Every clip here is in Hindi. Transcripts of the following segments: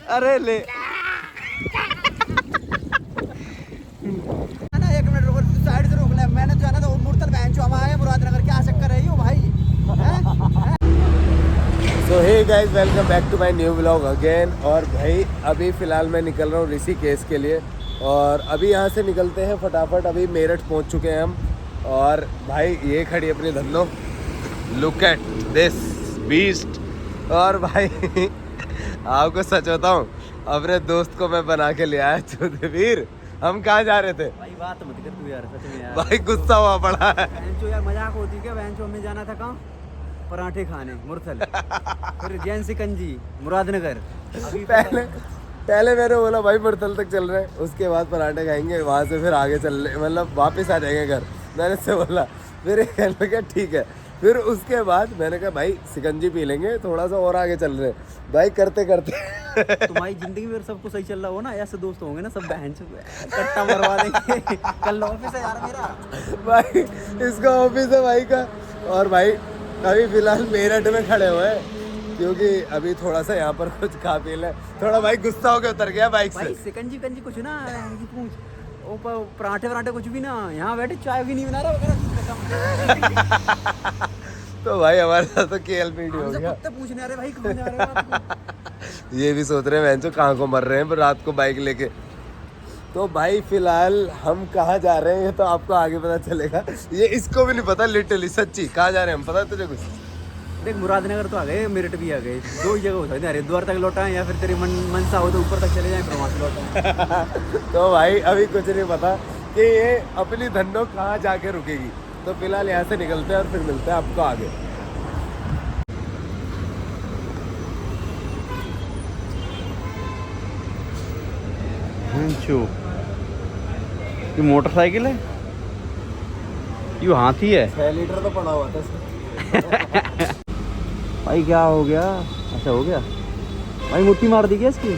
अरे ले ना 1 मिनट रुको, साइड से रोक ले। मैंने जो है ना तो मुर्तल बहन चो हमारा है मुरादनगर, क्या चक्कर है यो भाई। So hey guys, welcome back to my new vlog again. और भाई अभी फ़िलहाल मैं निकल रहा हूँ ऋषिकेश के लिए, और अभी यहाँ से निकलते हैं फटाफट। अभी मेरठ पहुँच चुके हैं हम, और भाई ये खड़ी अपनी Dhanno, look at this beast. और भाई आपको सच बताऊँ, अपने दोस्त को मैं बना के ले आया चौधवीर। हम कहाँ जा रहे थे भाई? बात मत कर तू यार, सच में यार। भाई गुस्सा हुआ पड़ा है। बहन चो यार, मजाक होती क्या? बहन चो हमें जाना था कहाँ? पराठे खाने मुरथल, फिर जैन सिकंजी मुरादनगर। अभी पहले मैंने बोला भाई मुरथल तक चल रहे हैं, उसके बाद पराठे खाएंगे, वहाँ से फिर आगे चल रहे, मतलब वापस आ जाएंगे घर। मैंने से बोला, फिर एक कहने लगा ठीक है। फिर उसके बाद मैंने कहा भाई सिकंजी पी लेंगे, थोड़ा सा और आगे चल रहे हैं। भाई करते करते तुम्हारी जिंदगी में सब कुछ सही चल रहा हो ना, ऐसे दोस्त होंगे ना सब बहन चो कट्टा मरवा देंगे। कल ऑफिस है यार मेरा। भाई इसका ऑफिस है भाई का। और भाई अभी फिलहाल मेरठ में खड़े हुए हैं, क्योंकि अभी थोड़ा सा यहाँ पर कुछ खा पी ले। थोड़ा भाई गुस्सा होकर उतर गया बाइक से। भाई सिकंजी कंजी कुछ ना पूछ, ओ पराठे वराठे कुछ भी ना, यहाँ बैठे चाय भी नहीं बना रहा वगैरह। तो भाई हमारे साथ तो केएल पीडी हो गया। कुत्ते पूछने आ रहे भाई कहाँ जा रहे हो आप? ये भी सोच रहे हैं बहन चो कहाँ को मर रहे हैं रात को बाइक लेके। तो भाई फिलहाल हम कहाँ जा रहे हैं ये तो आपको आगे पता चलेगा। ये इसको भी नहीं पता, लिटरली सच्ची कहाँ जा रहे हैं हम, पता है तुझे कुछ? देख मुरादनगर तो आ गए, मेरठ भी आ गए, दो ही जगह हो सकते हैं। हरिद्वार तक लौटाएं या फिर तेरी मनसा हो तो ऊपर तक चले जाएं, फिर वहाँ से लौटाएं। तो भाई अभी कुछ नहीं पता कि ये अपनी धन्नो कहाँ जाके रुकेगी। तो फिलहाल यहाँ से निकलते हैं और फिर मिलते हैं आपको आगे। ये मोटरसाइकिल है, ये हाथी है। 6 लीटर तो पड़ा हुआ था। भाई क्या हो गया? अच्छा हो गया भाई, मुट्ठी मार दी क्या इसकी?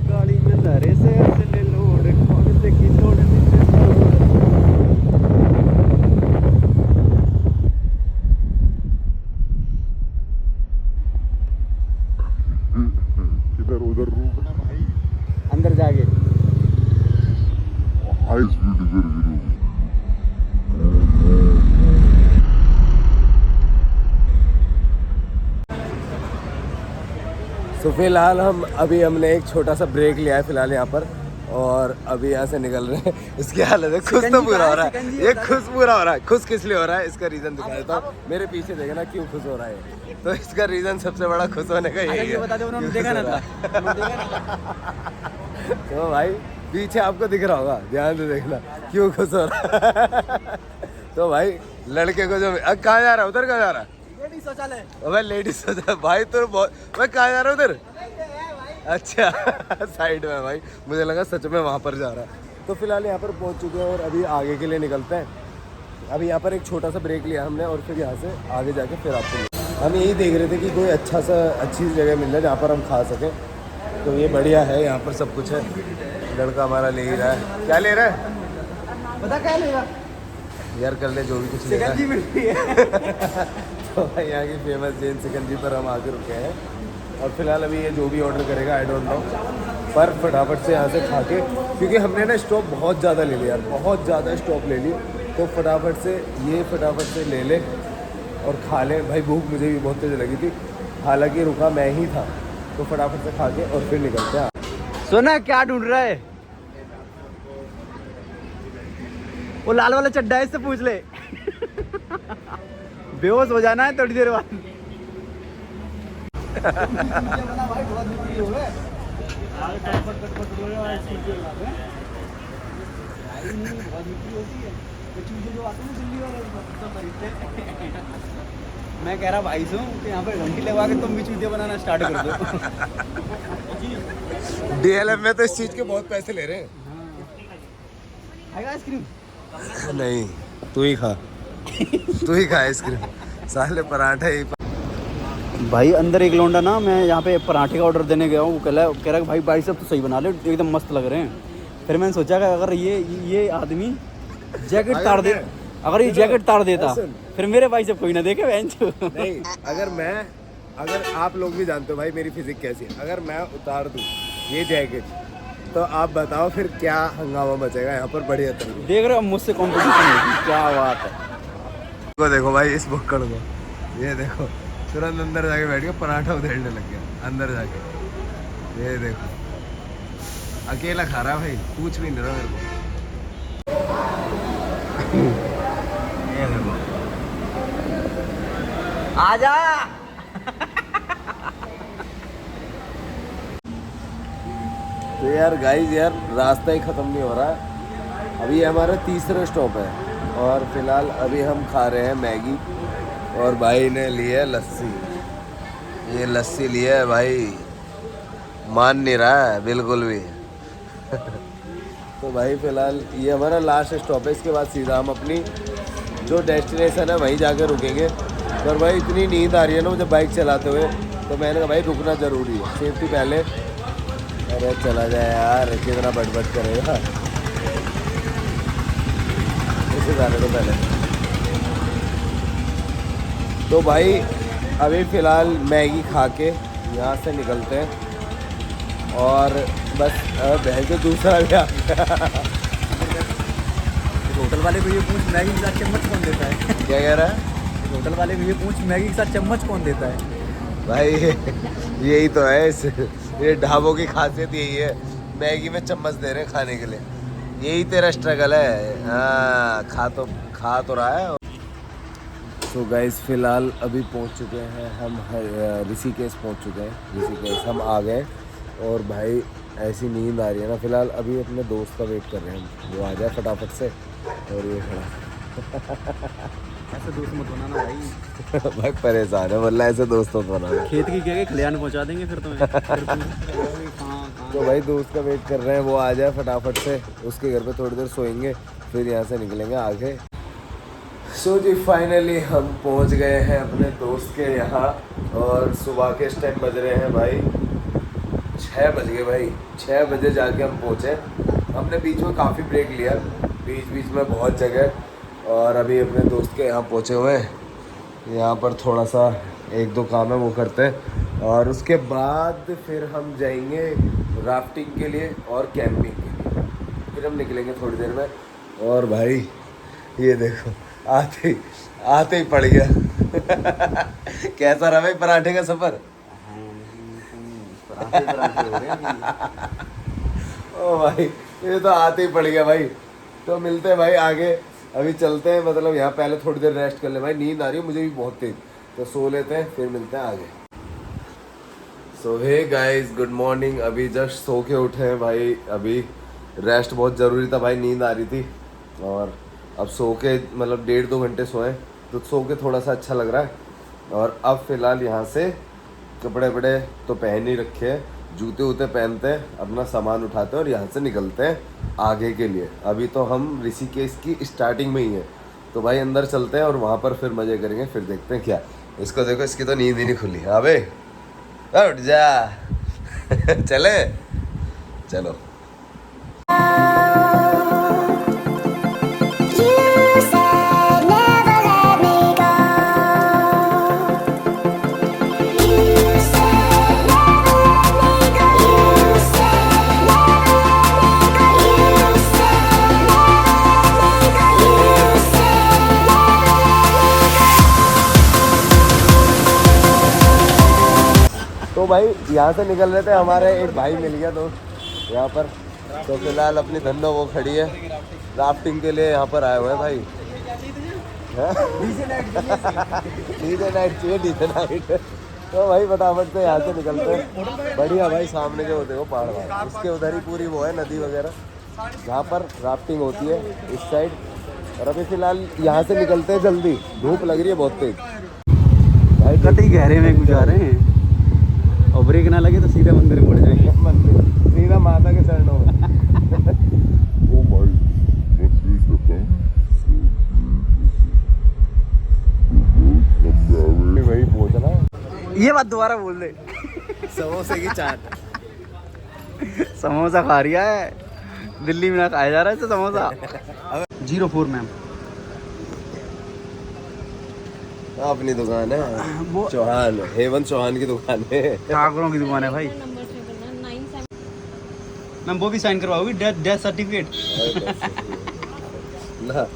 गाड़ी में धरे से ले लोड, कौन से की लोड इधर उधर रोकना भाई, अंदर जाके। हाई स्पीड इधर भी रोक। तो फिलहाल हमने एक छोटा सा ब्रेक लिया है फिलहाल यहाँ पर, और अभी यहाँ से निकल रहे हैं। इसकी हालत है, खुश तो पूरा हो रहा है ये, खुश पूरा हो रहा है। खुश किस लिए हो रहा है इसका रीजन दिखा देता हूँ। मेरे पीछे देखना क्यों खुश हो रहा है, तो इसका रीजन सबसे बड़ा खुश होने का यही है। बता दो, उन्होंने देखा ना था। तो भाई पीछे आपको दिख रहा होगा, ध्यान से देखना क्यों खुश हो रहा है। तो भाई लड़के को जो कहाँ जा रहा है, उधर कहाँ जा रहा है? शौचालय। भाई लेडीज शौचालय, भाई तो बहुत। भाई कहाँ जा रहा है उधर? अच्छा साइड में। भाई मुझे लगा सच में वहाँ पर जा रहा है। तो फिलहाल यहाँ पर पहुँच चुके हैं और अभी आगे के लिए निकलते हैं। अभी यहाँ पर एक छोटा सा ब्रेक लिया हमने, और फिर यहाँ से आगे जाके फिर आपको हम यही देख रहे थे कि कोई अच्छी जगह मिल जाए जहाँ पर हम खा सकें। तो ये बढ़िया है, यहाँ पर सब कुछ है। लड़का हमारा ले ही रहा है। क्या ले रहा है पता क्या लेगा यार? कर ले जो भी कुछ लेगा। सिकंजी मिलती है। तो भाई यहाँ की फेमस जैन सिकंजी पर हम आके रुके हैं, और फिलहाल अभी ये जो भी ऑर्डर करेगा आई डोंट नो, पर फटाफट से यहाँ से खा के, क्योंकि हमने ना स्टॉप बहुत ज़्यादा ले लिया, बहुत ज़्यादा स्टॉप ले लिए। तो फटाफट से ले ले और खा ले। भाई भूख मुझे भी बहुत तेज़ लगी थी, हालांकि रुका मैं ही था। तो फटाफट से खा के और फिर निकलते हैं। सोना क्या ढूंढ रहा है? वो लाल वाला चड्डा है, इससे पूछ ले। बेहोश हो जाना है थोड़ी देर बाद। मैं कह रहा भाई सो कि यहाँ पर घंटी लगवा के तुम भी चूतिया बनाना स्टार्ट कर दो। डीएलएफ में तो इस चीज़ के बहुत पैसे ले रहे हैं। आइसक्रीम नहीं तू ही खा। तू ही खा आइसक्रीम, साले पराठे ही। भाई अंदर एक लौंडा ना, मैं यहाँ पे पराठे का ऑर्डर देने गया हूँ, वो कह रहा है भाई बाइसेप तो सही बना ले, एकदम मस्त लग रहे हैं। फिर मैंने सोचा कि अगर ये आदमी जैकेट तार दे, अगर ये जैकेट तार देता फिर मेरे बाइसेप कोई ना देखे बेंच। नहीं, अगर आप लोग भी जानते हो भाई मेरी फिजिक कैसी है, अगर मैं उतार दूँ ये जैकेट तो आप बताओ फिर क्या हंगामा मचेगा यहाँ पर। बढ़िया तरीके देख रहे हो मुझसे कॉम्पिटिशन होगी, क्या बात है। को देखो भाई इस बुक्कड़ को, ये देखो तुरंत अंदर जाके बैठ के पराठा उधेड़ने लग गया अंदर जाके। ये देखो अकेला खा रहा है भाई, पूछ भी नहीं रहा मेरे को। ये देखो आजा। तो यार गाइस यार रास्ता ही ख़त्म नहीं हो रहा। अभी हमारा तीसरा स्टॉप है और फिलहाल अभी हम खा रहे हैं मैगी और भाई ने ली है लस्सी। ये लस्सी लिया है भाई, मान नहीं रहा है बिल्कुल भी। तो भाई फिलहाल ये हमारा लास्ट स्टॉप है, इसके बाद सीधा हम अपनी जो डेस्टिनेशन है वहीं जाकर रुकेंगे। पर भाई इतनी नींद आ रही है ना मुझे बाइक चलाते हुए, तो मैंने कहा भाई रुकना ज़रूरी है, सेफ्टी पहले। अरे चला जाए यार, कितना बटबट करेगा इसे जाने तो पहले। तो भाई अभी फ़िलहाल मैगी खा के यहाँ से निकलते हैं और बस बहन के दूसरा भी आ गया। होटल वाले को ये पूछ मैगी के साथ चम्मच कौन देता है? क्या कह रहा है? होटल वाले को ये पूछ मैगी के साथ चम्मच कौन देता है? भाई यही तो है ये ढाबों की खासियत यही है, मैगी में चम्मच दे रहे हैं खाने के लिए। यही तेरा स्ट्रगल है। हाँ खा तो रहा है। तो गाइस फिलहाल अभी पहुंच चुके हैं हम ऋषिकेश पहुंच चुके हैं। ऋषिकेश हम आ गए और भाई ऐसी नींद आ रही है ना, फिलहाल अभी अपने दोस्त का वेट कर रहे हैं हम, वो आ जाए फटाफट से। और ये खड़ा ऐसे दोस्त मत बनाना भाई। भाई परेशान है वल्ला, ऐसे दोस्तों को बनाना। खेत की क्या खलियान पहुंचा देंगे फिर तुम्हें। तो भाई दोस्त का वेट कर रहे हैं, वो आ जाए फटाफट से, उसके घर पे थोड़ी देर सोएंगे फिर यहाँ से निकलेंगे आगे। सो जी फाइनली हम पहुँच गए हैं अपने दोस्त के यहाँ और सुबह के इस टाइम बज रहे हैं भाई 6 बज गए भाई। 6 बजे जाके हम पहुँचे। हमने बीच में काफ़ी ब्रेक लिया, बीच में बहुत जगह, और अभी अपने दोस्त के यहाँ पहुँचे हुए हैं। यहाँ पर थोड़ा सा 1-2 काम है वो करते हैं और उसके बाद फिर हम जाएंगे राफ्टिंग के लिए और कैंपिंग के लिए, फिर हम निकलेंगे थोड़ी देर में। और भाई ये देखो आते ही पड़ गया। कैसा रहा भाई पराठे का सफ़र? ओ भाई ये तो आते ही पड़ गया भाई। तो मिलते हैं भाई आगे, अभी चलते हैं, मतलब यहाँ पहले थोड़ी देर रेस्ट कर ले भाई, नींद आ रही है मुझे भी बहुत तेज, तो सो लेते हैं फिर मिलते हैं आगे। सो हे गाइस गुड मॉर्निंग। अभी जस्ट सो के उठे हैं भाई। अभी रेस्ट बहुत ज़रूरी था भाई, नींद आ रही थी और अब सो के मतलब 1.5-2 घंटे सोए तो सो के थोड़ा सा अच्छा लग रहा है। और अब फ़िलहाल यहाँ से कपड़े वपड़े तो पहन ही रखे हैं, जूते वूते पहनते हैं, अपना सामान उठाते हैं और यहाँ से निकलते हैं आगे के लिए। अभी तो हम ऋषिकेश की स्टार्टिंग में ही हैं, तो भाई अंदर चलते हैं और वहाँ पर फिर मज़े करेंगे, फिर देखते हैं क्या। इसको देखो, इसकी तो नींद ही नहीं खुली। अबे उठ जा। चले चलो। तो भाई यहाँ से निकल रहे थे, हमारे एक भाई मिल गया दोस्त यहाँ पर। तो फिलहाल अपनी धंधो वो खड़ी है, राफ्टिंग के लिए यहाँ पर आए हुए हैं भाई। DJ night. तो भाई फटाफट से यहाँ से निकलते हैं। बढ़िया भाई, सामने जो होते हो पहाड़ भाई, इसके उधर ही पूरी वो है नदी वगैरह जहाँ पर राफ्टिंग होती है इस साइड। और अभी फिलहाल यहाँ से निकलते हैं जल्दी, धूप लग रही है बहुत तेज भाई। कतई गहरे में गुजार रहे हैं और ब्रेक ना लगे तो सीधे मंदिर में पड़ जाएंगे। मंदिर सीधा माता के चरणों में। Oh my, what is the ये बात दोबारा बोल दे। समोसे की चाट। समोसा खा रिया है, दिल्ली में ना खाया जा रहा है इसे समोसा। 04 मैम अपनी दुकान है, वो चौहान, हेमंत चौहान की दुकान है। ठाकुरों की दुकान है भाई। मैम वो भी साइन करवाओगी, डेथ सर्टिफिकेट। ना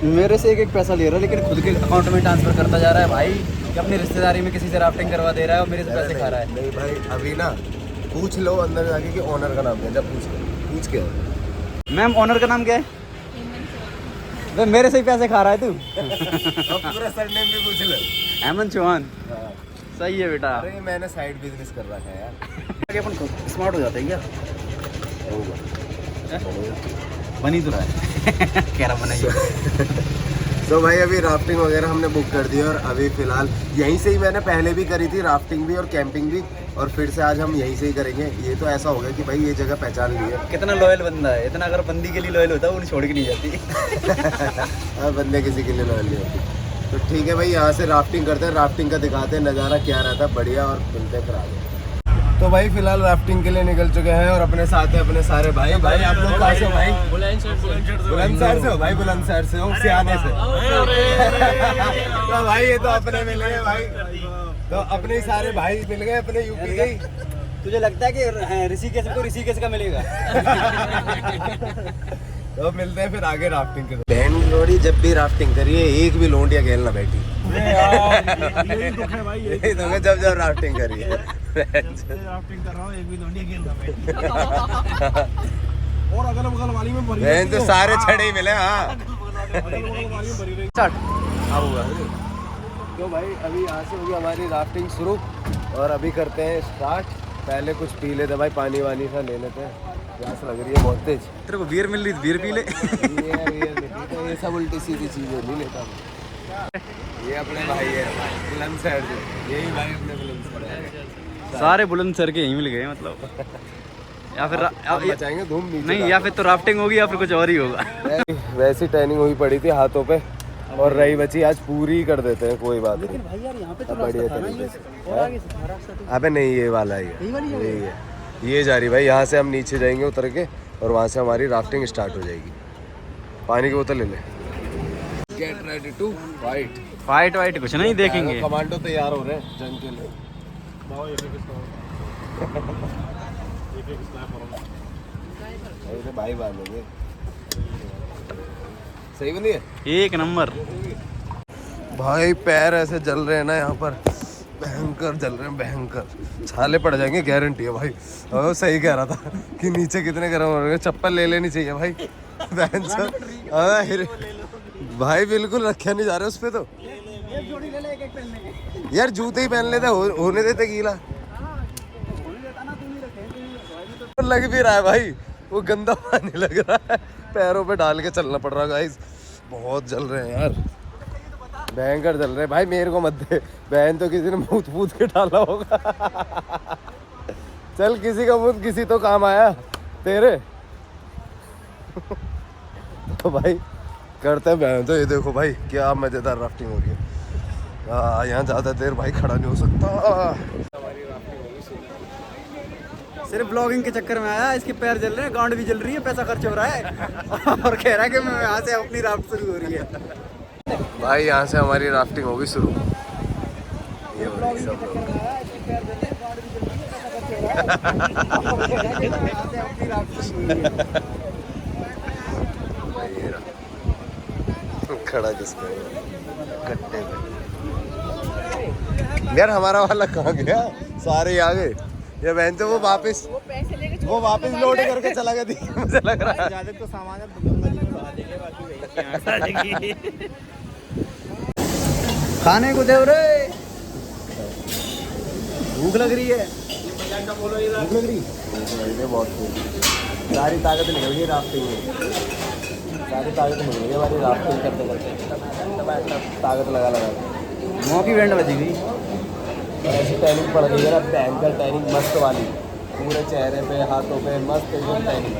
मेरे से एक पैसा ले रहा है लेकिन खुद के अकाउंट में ट्रांसफर करता जा रहा है भाई, कि अपनी रिश्तेदारी में किसी से राफ्टिंग करवा दे रहा है और मेरे से पैसे खा रहा है। नहीं भाई, अभी ना पूछ लो अंदर जाके कि ओनर का नाम क्या है, जब पूछ के आओ। मैम ओनर का नाम क्या है? वे मेरे से ही पैसे खा रहा है तू। अब पूरा सरनेम भी पूछ लो। हेमंत चौहान। हाँ। सही है बेटा। अरे मैंने साइड बिजनेस कर रखा है यार। अपन स्मार्ट हो जाते हैं क्या? होगा। बनी तो रहा है। कह रहा बनाइए। तो भाई अभी राफ्टिंग वगैरह हमने बुक कर दी और अभी फिलहाल यहीं से ही, मैंने पहले भी करी थी राफ्टिंग भी और कैंपिंग भी, और फिर से आज हम यहीं से ही करेंगे। ये तो ऐसा होगा कि भाई ये जगह पहचान ली है। कितना लॉयल बंदा है, इतना अगर बंदी के लिए लॉयल होता है वो छोड़ के नहीं जाती। हाँ, बंदे किसी के लिए लॉयल नहीं होती। तो ठीक है भाई, यहाँ से राफ्टिंग करते हैं, राफ्टिंग का दिखाते हैं नज़ारा क्या रहता है, बढ़िया, और मिलते हैं फिर आगे। तो भाई फिलहाल राफ्टिंग के लिए निकल चुके हैं और अपने साथ है अपने सारे भाई। भाई आप लोग कहाँ से हो भाई? बुलंदशहर से हो भाई? बुलंदशहर से हो, सियाने से? तो भाई ये तो अपने मिल गए भाई, तो अपने ही सारे भाई मिल गए अपने यूपी के ही। तुझे लगता है कि ऋषिकेश को ऋषिकेश का मिलेगा? तो मिलते हैं फिर आगे राफ्टिंग के। बहन लोड़ी जब भी राफ्टिंग करिए एक भी लोंडिया खेल ना बैठी। यही दुख है भाई, यही दुख है जब राफ्टिंग करिए। राफ्टिंग कर रहा हूँ, एक भी लौंडिया खेल रहा है। और अगल बगल वाली में भरी बहन तो सारे छड़े ही मिले। हाँ अगल बगल वाली में भरी रही। तो भाई अभी यहाँ से होगी हमारी राफ्टिंग शुरू और अभी करते हैं स्टार्ट। पहले कुछ पी लेते भाई, पानी वानी सा ले लेते हैं, प्यास लग रही है बहुत तेज। तेरे को बियर मिल रही, बियर पी ले। ये सब उल्टी सीधी चीजें नहीं लेता मैं। ये अपने भाई है बुलंदशहर से, यही भाई अपने बुलंदशहर। सारे बुलंदशहर के यहीं मिल गए मतलब। या फिर मचाएंगे धूम नीचे। नहीं, या फिर तो राफ्टिंग होगी या फिर कुछ और ही होगा। वैसी ट्रेनिंग हुई पड़ी थी हाथों पे और रही बची आज पूरी कर देते हैं, कोई बात नहीं। भाई यार यहाँ पे अब बढ़िया तरीके से। अबे नहीं, ये वाला ही है, यही है। ये जा रही भाई, यहाँ से हम नीचे जाएंगे उतर के और वहाँ से हमारी राफ्टिंग स्टार्ट हो जाएगी। पानी की बोतल ले ले। Get ready to fight. Fight वाइट कुछ नहीं देखेंगे। कमांडो तैयार हो रहे हैं जंग के लिए। ऐसे भाई बांधेंगे, सही बनी है एक नंबर। भाई। पैर ऐसे जल रहे हैं ना यहाँ पर, भयंकर जल रहे हैं, भयंकर। छाले पड़ जाएंगे गारंटी है भाई। और सही कह रहा था कि नीचे कितने गर्म हो रहे हैं। चप्पल ले लेनी चाहिए भाई। भाई बिल्कुल रखा नहीं जा रहा उस पे तो। यार जूते ही पहन लेते, होने देते गीला। लग भी रहा है भाई, वो गंदा पानी लग रहा है, पैरों पे डाल के चलना पड़ रहा है गाइस। बहुत जल रहे हैं यार, भयंकर जल रहे हैं भाई। मेरे को मत दे, बहन तो किसी ने मुँह फूद के डाला होगा। चल किसी का मुँह किसी तो काम आया तेरे। तो भाई करते हैं बहन। तो ये देखो भाई क्या मजेदार राफ्टिंग हो रही है। यहाँ ज़्यादा देर भाई खड़ा नहीं हो सकता। सिर्फ ब्लॉगिंग के चक्कर में आया, इसके पैर जल रहे हैं, गांड भी जल रही है, पैसा खर्च हो रहा है और कह रहा है कि मैं यहाँ से अपनी राफ्ट शुरू हो रही है। भाई यहाँ से हमारी राफ्टिंग होगी शुरू। ये हो रही सब लोग। खड़ा किसका है कट्टे पे। यार हमारा वाला कहाँ गया? सारे ही आ गए। ये बहन तो वो वापस लोड करके चला गया थी, मुझे लग रहा है। ज्यादा तो सामान खाने को दे रे, भूख लग रही है। भूख लग रही है बहुत। सारी ताकत निकल गई राफ्टिंग में, सारी ताकत निकल गई हमारी राफ्टिंग करते करते। ताकत लगा मौकी बैंड बजी गई। ऐसी टैनिंग पड़ गई है ना, भयंकर टैनिंग मस्त वाली, पूरे चेहरे पे हाथों पे मस्त एकदम टैनिंग।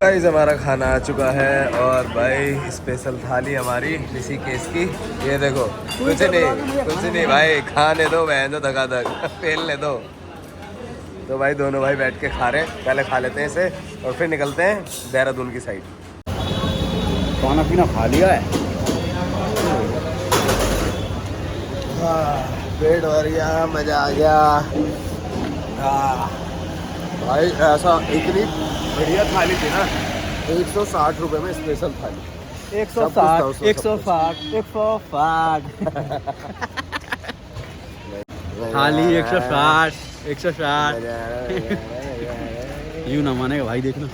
गाइस हमारा खाना आ चुका है और भाई स्पेशल थाली हमारी ऋषिकेश की। ये देखो कुछ नहीं भाई, खाने दो बहन दो धका धक फेलने दो। तो भाई दोनों भाई बैठ के खा रहे हैं, पहले खा लेते हैं इसे और फिर निकलते हैं देहरादून की साइड। खाना पीना खा लिया है, पेट भर गया, मजा आ गया। भाई ऐसा इतनी बढ़िया थाली थी ना, 160 रुपए में स्पेशल थाली। 160 160 थाली 160 यूं ना मानेगा भाई, देखना।